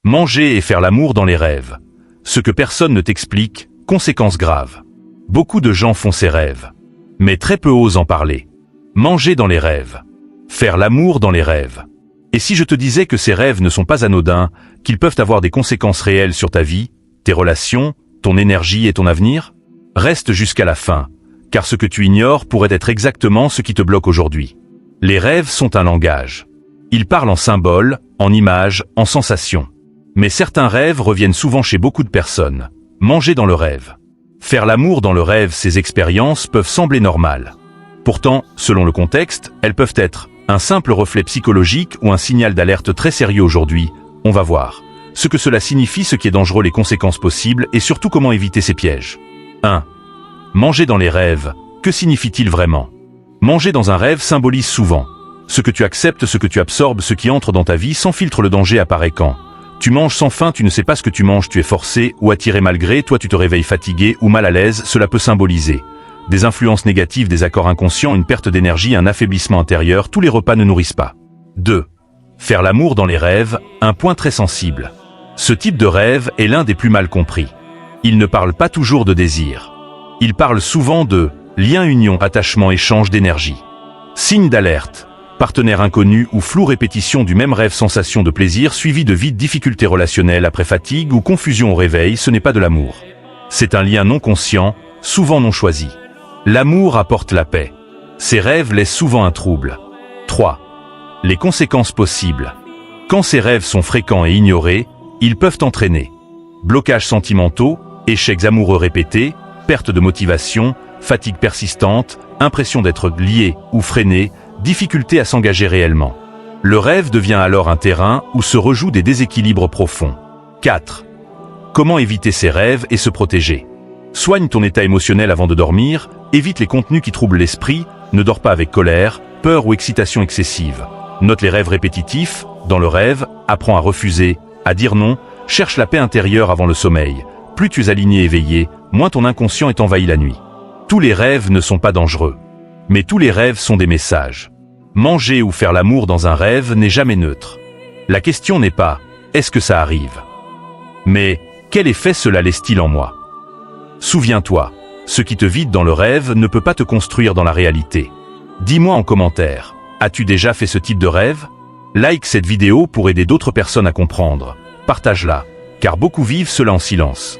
Manger et faire l'amour dans les rêves. Ce que personne ne t'explique, conséquences graves. Beaucoup de gens font ces rêves. Mais très peu osent en parler. Manger dans les rêves. Faire l'amour dans les rêves. Et si je te disais que ces rêves ne sont pas anodins, qu'ils peuvent avoir des conséquences réelles sur ta vie, tes relations, ton énergie et ton avenir? Reste jusqu'à la fin, car ce que tu ignores pourrait être exactement ce qui te bloque aujourd'hui. Les rêves sont un langage. Ils parlent en symboles, en images, en sensations. Mais certains rêves reviennent souvent chez beaucoup de personnes. Manger dans le rêve. Faire l'amour dans le rêve, ces expériences peuvent sembler normales. Pourtant, selon le contexte, elles peuvent être un simple reflet psychologique ou un signal d'alerte très sérieux aujourd'hui. On va voir ce que cela signifie, ce qui est dangereux, les conséquences possibles et surtout comment éviter ces pièges. 1. Manger dans les rêves. Que signifie-t-il vraiment? Manger dans un rêve symbolise souvent ce que tu acceptes, ce que tu absorbes, ce qui entre dans ta vie sans filtre. Le danger apparaît quand tu manges sans faim, tu ne sais pas ce que tu manges, tu es forcé ou attiré malgré toi, tu te réveilles fatigué ou mal à l'aise. Cela peut symboliser des influences négatives, des accords inconscients, une perte d'énergie, un affaiblissement intérieur. Tous les repas ne nourrissent pas. 2. Faire l'amour dans les rêves, un point très sensible. Ce type de rêve est l'un des plus mal compris. Il ne parle pas toujours de désir. Il parle souvent de lien, union, attachement, échange d'énergie. Signe d'alerte. Partenaire inconnu ou flou, répétition du même rêve, sensation de plaisir suivi de vides, difficultés relationnelles après fatigue ou confusion au réveil. Ce n'est pas de l'amour. C'est un lien non conscient, souvent non choisi. L'amour apporte la paix. Ces rêves laissent souvent un trouble. 3. Les conséquences possibles. Quand ces rêves sont fréquents et ignorés, ils peuvent entraîner blocages sentimentaux, échecs amoureux répétés, perte de motivation, fatigue persistante, impression d'être lié ou freiné, difficulté à s'engager réellement. Le rêve devient alors un terrain où se rejouent des déséquilibres profonds. 4. Comment éviter ces rêves et se protéger? Soigne ton état émotionnel avant de dormir, évite les contenus qui troublent l'esprit, ne dors pas avec colère, peur ou excitation excessive. Note les rêves répétitifs. Dans le rêve, apprends à refuser, à dire non, cherche la paix intérieure avant le sommeil. Plus tu es aligné et éveillé, moins ton inconscient est envahi la nuit. Tous les rêves ne sont pas dangereux. Mais tous les rêves sont des messages. Manger ou faire l'amour dans un rêve n'est jamais neutre. La question n'est pas « est-ce que ça arrive ?» mais « quel effet cela laisse-t-il en moi ?» Souviens-toi, ce qui te vide dans le rêve ne peut pas te construire dans la réalité. Dis-moi en commentaire, as-tu déjà fait ce type de rêve? Like cette vidéo pour aider d'autres personnes à comprendre. Partage-la, car beaucoup vivent cela en silence.